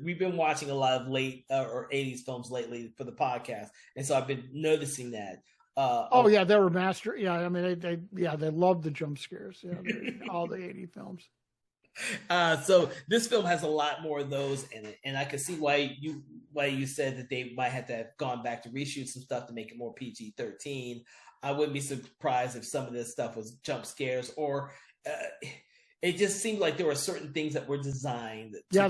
We've been watching a lot of late or 80s films lately for the podcast, and so I've been noticing that. They were master. Yeah, I mean, they loved the jump scares. Yeah, all the 80 films. So this film has a lot more of those in it, and I can see why you said that they might have to have gone back to reshoot some stuff to make it more PG-13. I wouldn't be surprised if some of this stuff was jump scares, or it just seemed like there were certain things that were designed. They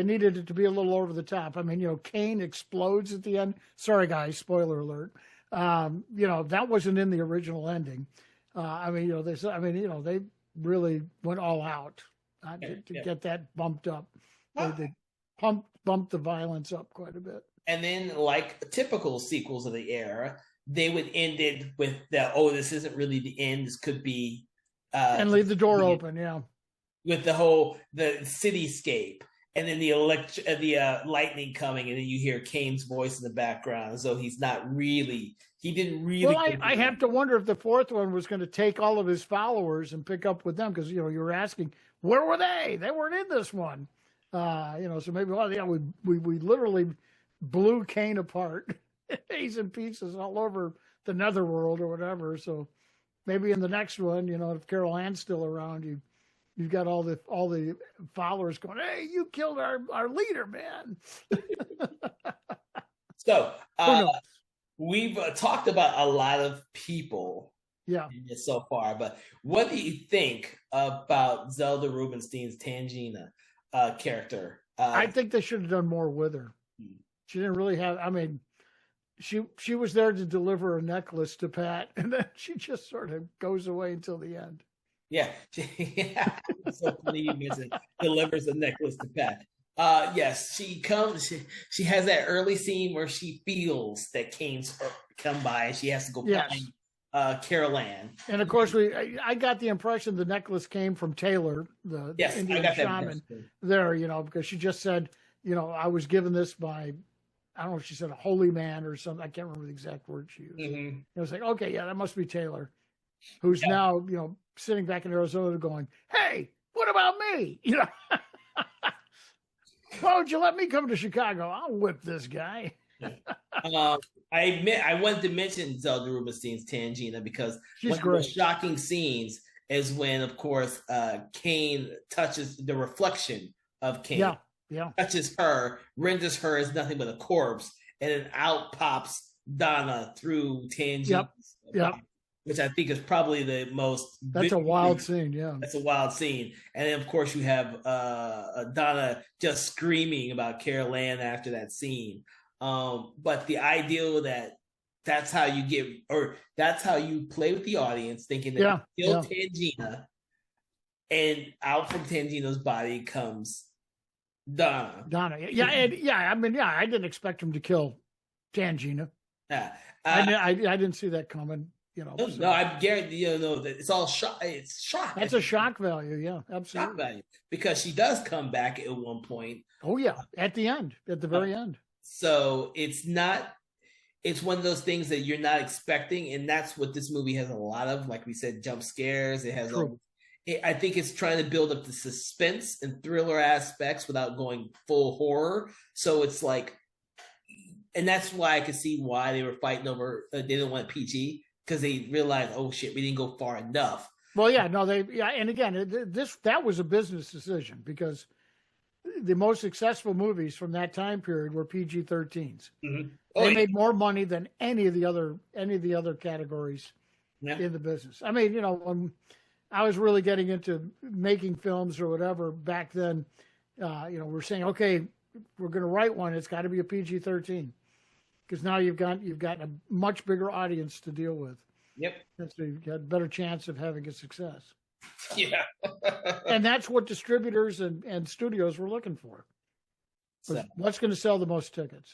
needed it to be a little over the top. I mean, Kane explodes at the end. Sorry, guys, spoiler alert. That wasn't in the original ending. They really went all out to get that bumped up. They bumped the violence up quite a bit. And then, like typical sequels of the era, they would end it with this isn't really the end. This could be... and leave the door open, yeah. with the cityscape, and then the lightning coming, and then you hear Kane's voice in the background. So he didn't really. Well, I have to wonder if the fourth one was going to take all of his followers and pick up with them, because you were asking where were they? They weren't in this one. So maybe we literally blew Kane apart. He's in pieces all over the netherworld or whatever. So maybe in the next one, if Carol Ann's still around, you've got all the followers going, "Hey, you killed our leader, man." So we've talked about a lot of people, so far. But what do you think about Zelda Rubinstein's Tangina character? I think they should have done more with her. She didn't really have. I mean, she was there to deliver a necklace to Pat, and then she just sort of goes away until the end. Yeah, so funny you mentioned delivers a necklace to Pat. Yes, she comes. She has that early scene where she feels that Kane's come by, and she has to go find Carol Ann. And of course, I got the impression the necklace came from Taylor, the Indian shaman. There, because she just said, I was given this by, I don't know if she said a holy man or something. I can't remember the exact word she used. Mm-hmm. It was like, okay, that must be Taylor, who's now, sitting back in Arizona going, "Hey, what about me? Why don't you let me come to Chicago? I'll whip this guy." I wanted to mention Zelda Rubinstein's Tangina because she's one of the shocking scenes is when, of course, Kane touches the reflection of Kane. Touches her, renders her as nothing but a corpse, and then out pops Donna through Tangina. Yep. Which I think is probably the most. That's a wild scene, yeah. That's a wild scene, and then of course you have Donna just screaming about Carol Ann after that scene. But the idea that's how you play with the audience, thinking that you kill Tangina, and out from Tangina's body comes Donna. I didn't expect him to kill Tangina. I didn't see that coming. No, I guarantee that it's all shock. It's shock. That's a shock value, yeah, absolutely. Shock value, because she does come back at one point. Oh yeah, at the end, at the very end. So it's not. It's one of those things that you're not expecting, and that's what this movie has a lot of. Like we said, jump scares. It has. I think it's trying to build up the suspense and thriller aspects without going full horror. So it's like, and that's why I could see why they were fighting over. They didn't want PG. Because they realized, oh shit, we didn't go far enough. Well, and again, that was a business decision, because the most successful movies from that time period were PG-13s. Mm-hmm. They made more money than any of the other categories in the business. I mean, when I was really getting into making films or whatever back then, we're saying, okay, we're going to write one. It's got to be a PG-13. Because now you've got a much bigger audience to deal with. Yep. So you've got a better chance of having a success. Yeah. And that's what distributors and studios were looking for. So, what's going to sell the most tickets?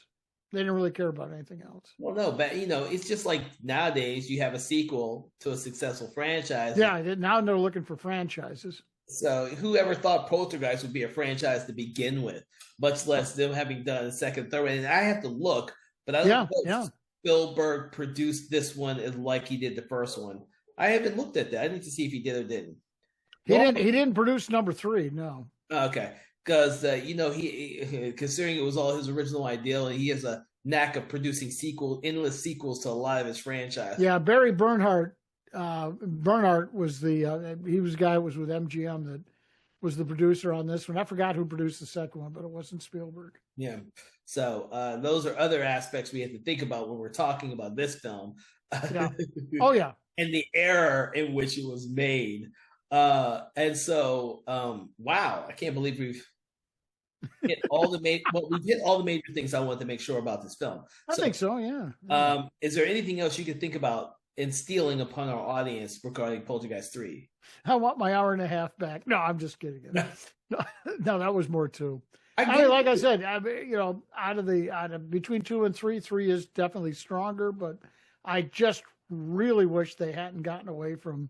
They didn't really care about anything else. Well, no, but it's just like nowadays you have a sequel to a successful franchise. Yeah, now they're looking for franchises. So whoever thought Poltergeist would be a franchise to begin with, much less them having done a second, third, and I have to look. But I don't know if Spielberg produced this one as like he did the first one. I haven't looked at that. I need to see if he did or didn't. He didn't produce number 3, no. Okay, because he considering it was all his original idea, and he has a knack of producing endless sequels to a lot of his franchises. Yeah, Barry Bernhardt. Bernhardt was he was the guy that was with MGM that was the producer on this one. I forgot who produced the second one, but it wasn't Spielberg. Yeah. So those are other aspects we have to think about when we're talking about this film. Yeah. Oh, yeah. And the era in which it was made. And so, wow, I can't believe we've hit all the major things I wanted to make sure about this film. I think so, yeah. Is there anything else you can think about instilling upon our audience regarding Poltergeist 3? I want my hour and a half back. No, I'm just kidding. No, that was more too. Like I said, out of between 2 and 3 is definitely stronger, but I just really wish they hadn't gotten away from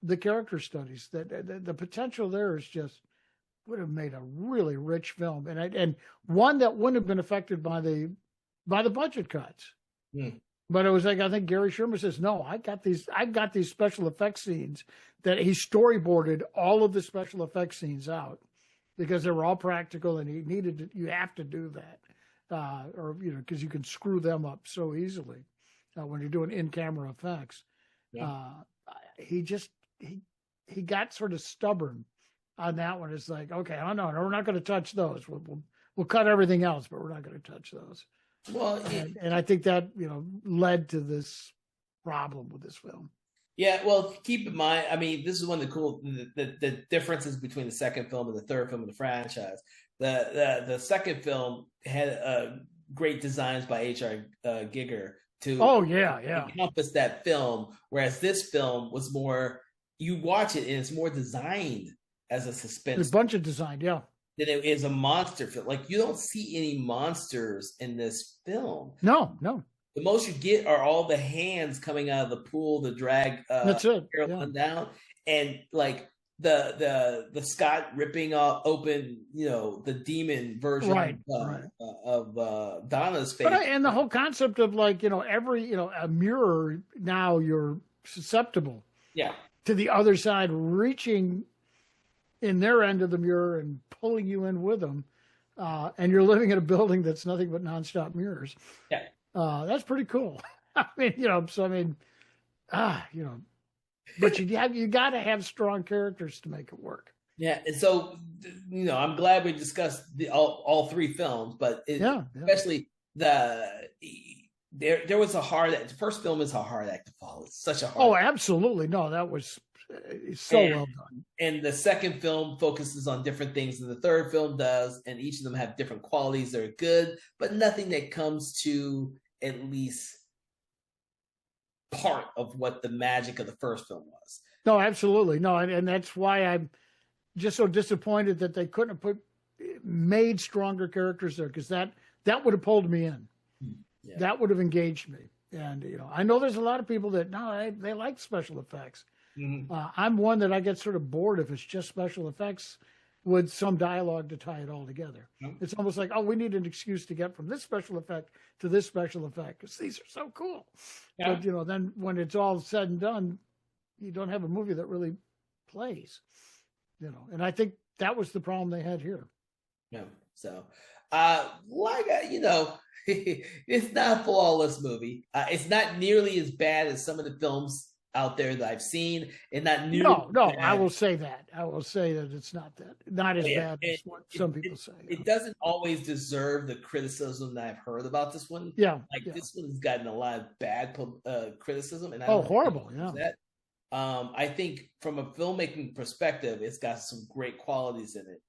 the character studies. That the potential there is just would have made a really rich film, and one that wouldn't have been affected by the budget cuts. But it was like, I think Gary Sherman says, no, I got these special effects scenes that he storyboarded all of the special effects scenes out because they were all practical, and you have to do that, or because you can screw them up so easily when you're doing in-camera effects. Yeah. He got sort of stubborn on that one. It's like, okay, oh no, we're not going to touch those. We'll cut everything else, but we're not going to touch those. Well, and I think that led to this problem with this film. Yeah, well, keep in mind, I mean, this is one of the differences between the second film and the third film of the franchise. The second film had great designs by H.R. Giger to encompass that film, whereas this film was more, you watch it and it's more designed as a suspense. There's a bunch of design, yeah. Than it is a monster film. Like, you don't see any monsters in this film. No. The most you get are all the hands coming out of the pool to drag that's it. Carolyn down, and like the Scott ripping open, the demon version of Donna's face. And the whole concept of like, every a mirror, now you're susceptible. Yeah. To the other side, reaching in their end of the mirror and pulling you in with them, and you're living in a building that's nothing but nonstop mirrors. Yeah. That's pretty cool. I mean, but you got to have strong characters to make it work. Yeah, and so I'm glad we discussed all three films, but especially there was the first film is a hard act to follow. It's such a hard. Oh, absolutely, no, that was well done. And the second film focuses on different things than the third film does, and each of them have different qualities that are good, but nothing that comes to at least part of what the magic of the first film was. No, absolutely. No, and that's why I'm just so disappointed that they couldn't have made stronger characters there, because that would have pulled me in. Yeah. That would have engaged me. And, I know there's a lot of people that, they like special effects. Mm-hmm. I'm one that I get sort of bored if it's just special effects with some dialogue to tie it all together. Mm-hmm. It's almost like, we need an excuse to get from this special effect to this special effect because these are so cool. Yeah. But, then when it's all said and done, you don't have a movie that really plays, and I think that was the problem they had here. No. So, it's not a flawless movie. It's not nearly as bad as some of the films out there that I've seen, and not nearly. No, I will say that. I will say that it's not as bad as what some people say. It doesn't always deserve the criticism that I've heard about this one. Yeah, this one's gotten a lot of bad criticism, and horrible. Yeah. That. I think from a filmmaking perspective, it's got some great qualities in it.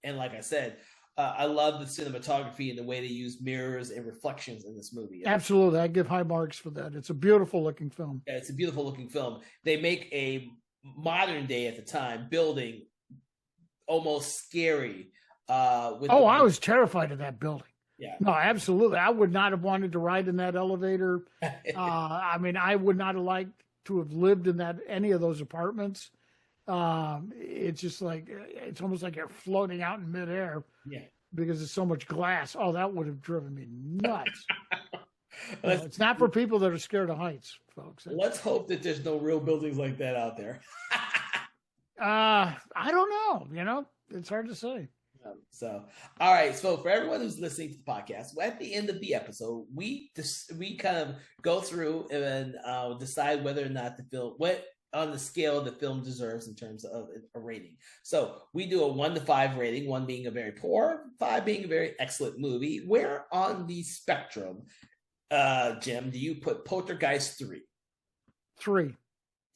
And like I said, I love the cinematography and the way they use mirrors and reflections in this movie. Absolutely. I give high marks for that. It's a beautiful looking film. Yeah, it's a beautiful looking film. They make a modern day at the time building almost scary. I was terrified of that building. Yeah. No, absolutely. I would not have wanted to ride in that elevator. I would not have liked to have lived in any of those apartments. It's just like, it's almost like you're floating out in midair. Yeah. Because there's so much glass. Oh, that would have driven me nuts. It's not for people that are scared of heights, folks. Let's hope that there's no real buildings like that out there. I don't know. It's hard to say. So, all right. So for everyone who's listening to the podcast, at the end of the episode, we kind of go through and decide whether or not the film, what on the scale the film deserves in terms of a rating. So we do a 1 to 5 rating, 1 being a very poor, 5 being a very excellent movie. Where on the spectrum, Jim, do you put Poltergeist 3? 3.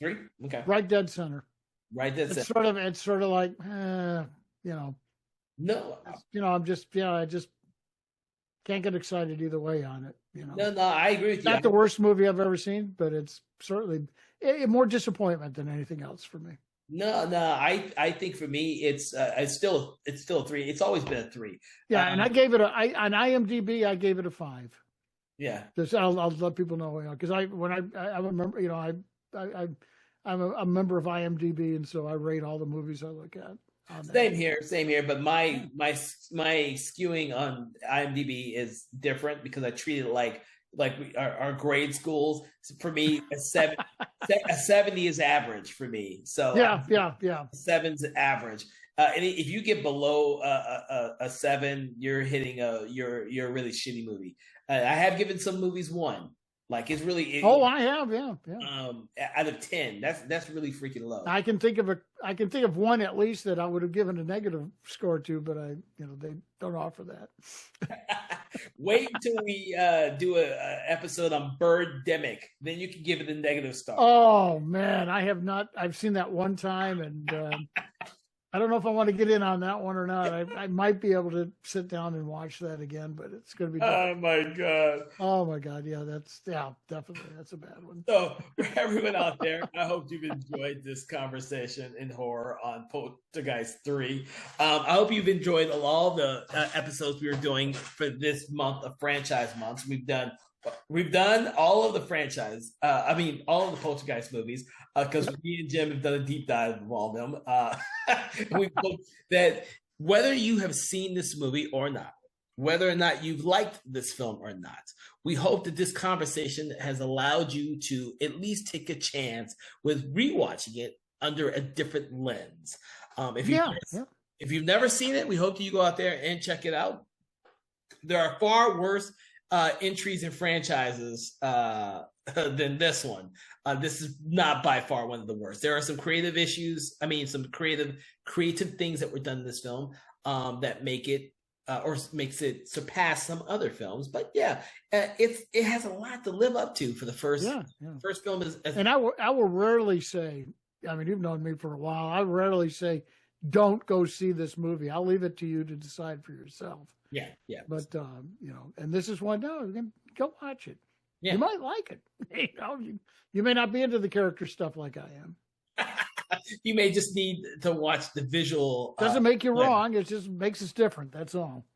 3? Okay. Right dead center. Right dead center. It's sort of like, No, I just can't get excited either way on it. No, I agree with you. Not the worst movie I've ever seen, but it's certainly more disappointment than anything else for me. No, I think for me it's still a 3. It's always been a 3. Yeah, and I gave it on IMDb. I gave it a 5. Yeah, I'll let people know because I remember I I'm a member of IMDb, and so I rate all the movies I look at. Same here. But my skewing on IMDb is different because I treat it like our grade schools. For me, a 70 is average for me. So yeah. 7's average. And if you get below a 7, you're hitting you're a really shitty movie. I have given some movies 1. Like it's really. I have, yeah. Out of 10, that's really freaking low. I can think of one at least that I would have given a negative score to, but they don't offer that. Wait until we do a episode on Birdemic, then you can give it a negative star. Oh man, I have not. I've seen that one time, and I don't know if I want to get in on that one or not. I might be able to sit down and watch that again, but it's going to be. Oh my god! Oh my god! Yeah, definitely that's a bad one. So for everyone out there, I hope you've enjoyed this conversation in horror on Poltergeist 3. I hope you've enjoyed all the episodes we were doing for this month of franchise months. We've done all of the franchise. All of the Poltergeist movies, because me and Jim have done a deep dive of all of them. We hope that whether you have seen this movie or not, whether or not you've liked this film or not, we hope that this conversation has allowed you to at least take a chance with rewatching it under a different lens. If you've never seen it, we hope that you go out there and check it out. There are far worse entries in franchises than this one. This is not by far one of the worst. There are some creative issues. Some creative things that were done in this film that make it or makes it surpass some other films. But it has a lot to live up to for the first film. And I will rarely say. You've known me for a while. I rarely say, "Don't go see this movie." I'll leave it to you to decide for yourself. Yeah. But and this is one. No, go watch it. Yeah. You might like it. You may not be into the character stuff like I am. You may just need to watch the visual. Doesn't make you wrong. It just makes us different. That's all.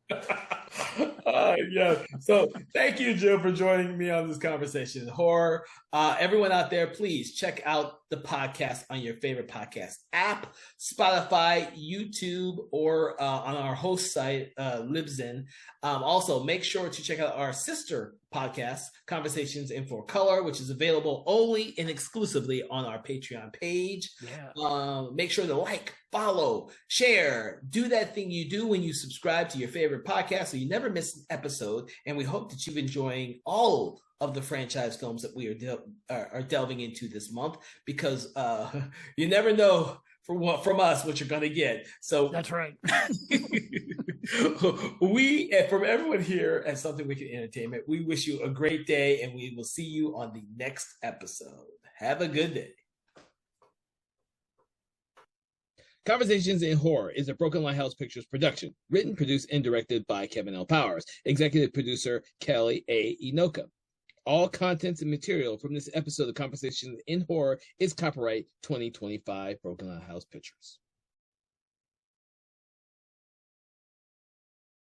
So thank you, Joe, for joining me on this conversation in horror. Everyone out there, please check out the podcast on your favorite podcast app, Spotify, YouTube, or on our host site, Libsyn. Also, make sure to check out our sister podcast, Conversations in 4Color, which is available only and exclusively on our Patreon page. Make sure to like, follow, share, do that thing you do when you subscribe to your favorite podcast so you never miss an episode. And we hope that you've enjoying all of the franchise films that we are delving into this month, because you never know from us what you're going to get. So that's right. From everyone here at Something Wicked Entertainment, we wish you a great day, and we will see you on the next episode. Have a good day. Conversations in Horror is a Broken Lighthouse Pictures production. Written, produced, and directed by Kevin L. Powers. Executive producer, Kelly A. Inoka. All contents and material from this episode of Conversations in Horror is copyright 2025 Broken Lighthouse Pictures.